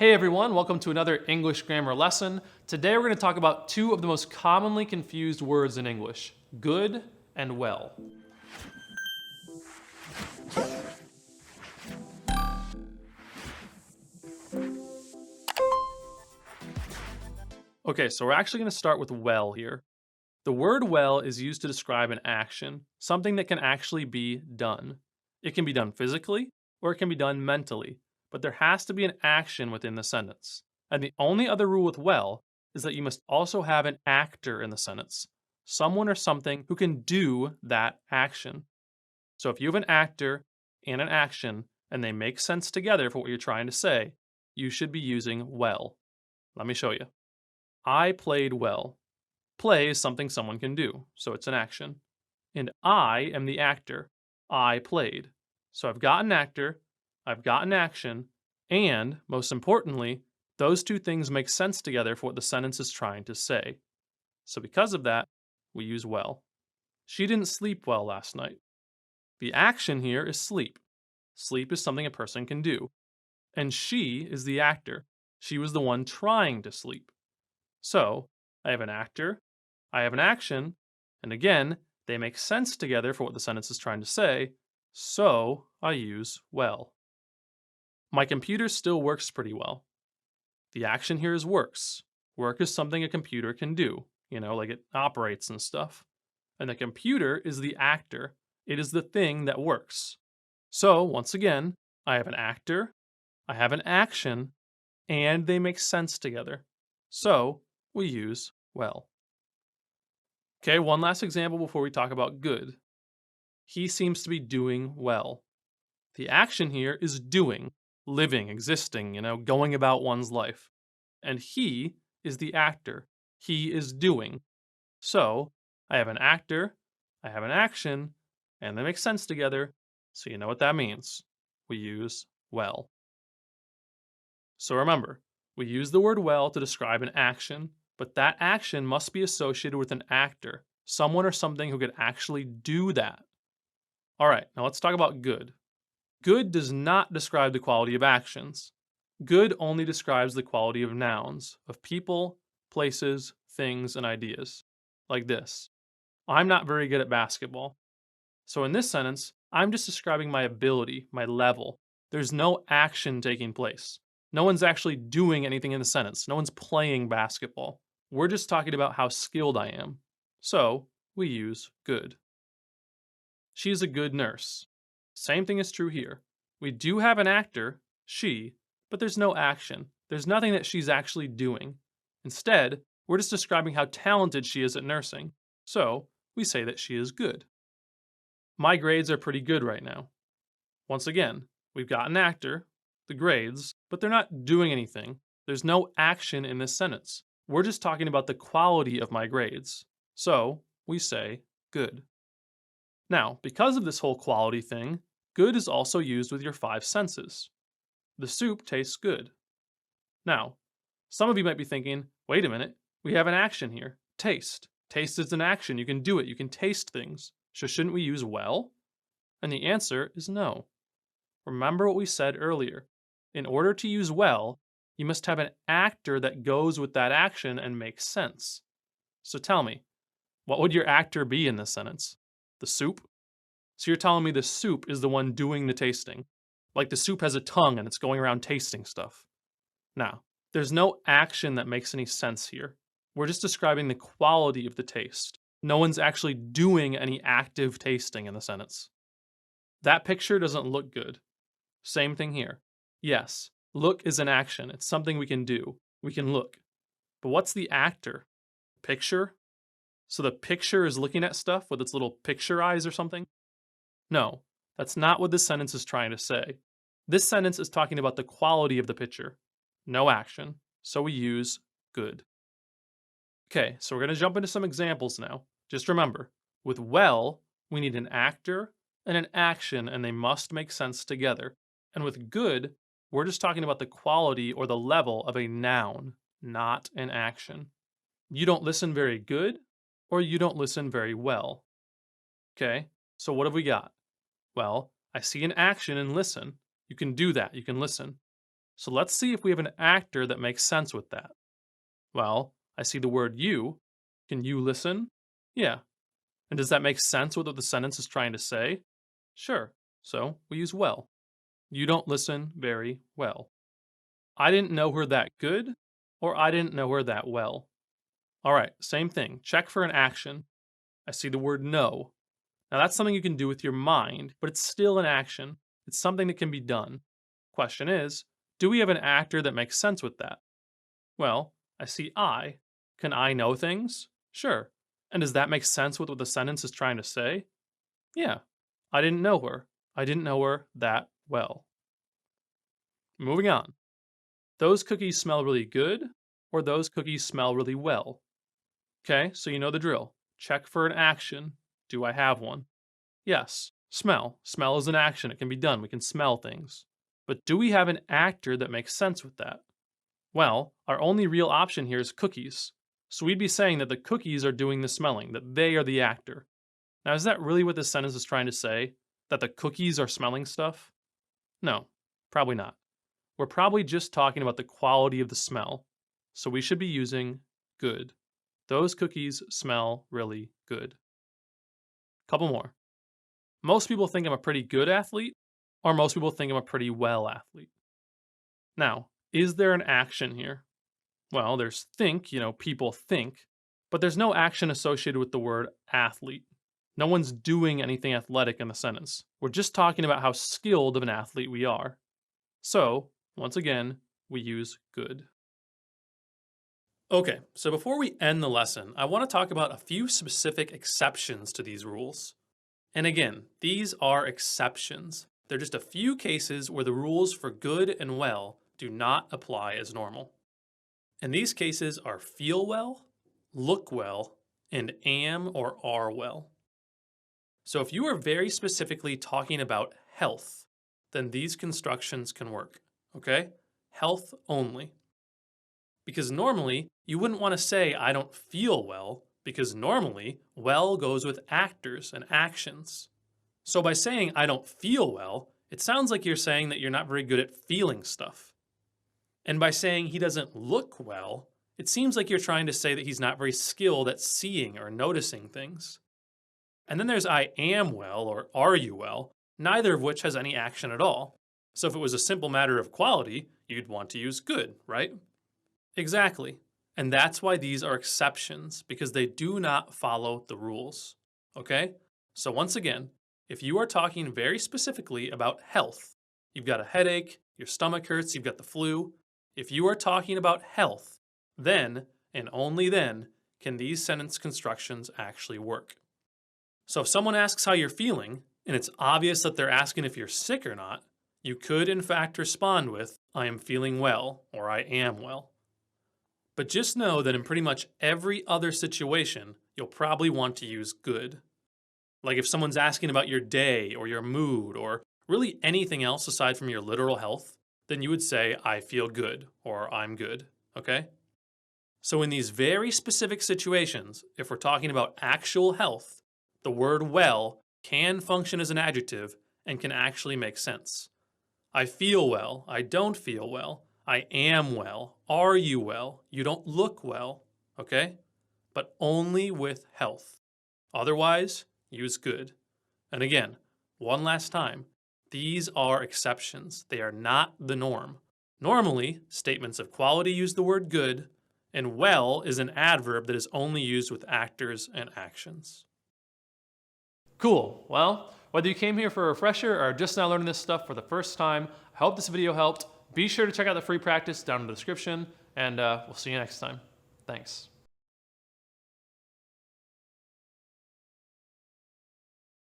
Hey everyone, welcome to another English grammar lesson. Today we're going to talk about two of the most commonly confused words in English, good and well. Okay, so we're actually going to start with well here. The word well is used to describe an action, something that can actually be done. It can be done physically or it can be done mentally, but there has to be an action within the sentence. And the only other rule with well is that you must also have an actor in the sentence, someone or something who can do that action. So if you have an actor and an action and they make sense together for what you're trying to say, you should be using well. Let me show you. I played well. Play is something someone can do, so it's an action. And I am the actor. I played. So I've got an actor, I've got an action, and most importantly, those two things make sense together for what the sentence is trying to say. So because of that, we use well. She didn't sleep well last night. The action here is sleep. Sleep is something a person can do. And she is the actor. She was the one trying to sleep. So I have an actor, I have an action, and again, they make sense together for what the sentence is trying to say, so I use well. My computer still works pretty well. The action here is works. Work is something a computer can do, like it operates and stuff. And the computer is the actor. It is the thing that works. So, once again, I have an actor, I have an action, and they make sense together. So, we use well. Okay, one last example before we talk about good. He seems to be doing well. The action here is doing, living, existing, going about one's life. And he is the actor. He is doing. So, I have an actor, I have an action, and they make sense together. So, you know what that means. We use well. So, remember, we use the word well to describe an action, but that action must be associated with an actor, someone or something who could actually do that. All right, now let's talk about good. Good does not describe the quality of actions. Good only describes the quality of nouns, of people, places, things, and ideas. Like this: I'm not very good at basketball. So in this sentence, I'm just describing my ability, my level. There's no action taking place. No one's actually doing anything in the sentence. No one's playing basketball. We're just talking about how skilled I am. So we use good. She's a good nurse. Same thing is true here. We do have an actor, she, but there's no action. There's nothing that she's actually doing. Instead, we're just describing how talented she is at nursing. So we say that she is good. My grades are pretty good right now. Once again, we've got an actor, the grades, but they're not doing anything. There's no action in this sentence. We're just talking about the quality of my grades. So we say good. Now, because of this whole quality thing, good is also used with your five senses. The soup tastes good. Now, some of you might be thinking, wait a minute, we have an action here. Taste. Taste is an action. You can do it. You can taste things. So shouldn't we use well? And the answer is no. Remember what we said earlier. In order to use well, you must have an actor that goes with that action and makes sense. So tell me, what would your actor be in this sentence? The soup? So you're telling me the soup is the one doing the tasting. Like the soup has a tongue and it's going around tasting stuff. Now, there's no action that makes any sense here. We're just describing the quality of the taste. No one's actually doing any active tasting in the sentence. That picture doesn't look good. Same thing here. Yes, look is an action. It's something we can do. We can look. But what's the actor? Picture? So the picture is looking at stuff with its little picture eyes or something? No, that's not what this sentence is trying to say. This sentence is talking about the quality of the picture. No action, so we use good. Okay, so we're going to jump into some examples now. Just remember, with well, we need an actor and an action, and they must make sense together. And with good, we're just talking about the quality or the level of a noun, not an action. You don't listen very good, or you don't listen very well. Okay, so what have we got? Well, I see an action in listen. You can do that, you can listen. So let's see if we have an actor that makes sense with that. Well, I see the word you. Can you listen? Yeah. And does that make sense with what the sentence is trying to say? Sure. So we use well. You don't listen very well. I didn't know her that good, or I didn't know her that well. All right, same thing. Check for an action. I see the word know. Now that's something you can do with your mind, but it's still an action. It's something that can be done. Question is, do we have an actor that makes sense with that? Well, I see I. Can I know things? Sure. And does that make sense with what the sentence is trying to say? Yeah. I didn't know her. I didn't know her that well. Moving on. Those cookies smell really good, or those cookies smell really well. Okay, so you know the drill. Check for an action. Do I have one? Yes. Smell. Smell is an action. It can be done. We can smell things. But do we have an actor that makes sense with that? Well, our only real option here is cookies. So we'd be saying that the cookies are doing the smelling, that they are the actor. Now, is that really what this sentence is trying to say? That the cookies are smelling stuff? No, probably not. We're probably just talking about the quality of the smell. So we should be using good. Those cookies smell really good. Couple more. Most people think I'm a pretty good athlete, or most people think I'm a pretty well athlete. Now, is there an action here? Well, there's think, people think, but there's no action associated with the word athlete. No one's doing anything athletic in the sentence. We're just talking about how skilled of an athlete we are. So, once again, we use good. Okay, so before we end the lesson, I want to talk about a few specific exceptions to these rules. And again, these are exceptions. They're just a few cases where the rules for good and well do not apply as normal. And these cases are feel well, look well, and am or are well. So if you are very specifically talking about health, then these constructions can work, okay? Health only. Because normally, you wouldn't want to say, I don't feel well, because normally, well goes with actors and actions. So by saying, I don't feel well, it sounds like you're saying that you're not very good at feeling stuff. And by saying he doesn't look well, it seems like you're trying to say that he's not very skilled at seeing or noticing things. And then there's I am well or are you well, neither of which has any action at all. So if it was a simple matter of quality, you'd want to use good, right? Exactly. And that's why these are exceptions, because they do not follow the rules. Okay? So once again, if you are talking very specifically about health, you've got a headache, your stomach hurts, you've got the flu, if you are talking about health, then, and only then, can these sentence constructions actually work. So if someone asks how you're feeling, and it's obvious that they're asking if you're sick or not, you could in fact respond with, I am feeling well, or I am well. But just know that in pretty much every other situation, you'll probably want to use good. Like if someone's asking about your day, or your mood, or really anything else aside from your literal health, then you would say, I feel good, or I'm good, okay? So in these very specific situations, if we're talking about actual health, the word well can function as an adjective and can actually make sense. I feel well, I don't feel well, I am well, are you well, you don't look well, okay? But only with health. Otherwise, use good. And again, one last time, these are exceptions. They are not the norm. Normally, statements of quality use the word good, and well is an adverb that is only used with actors and actions. Cool. Well, whether you came here for a refresher or are just now learning this stuff for the first time, I hope this video helped. Be sure to check out the free practice down in the description, and we'll see you next time. Thanks.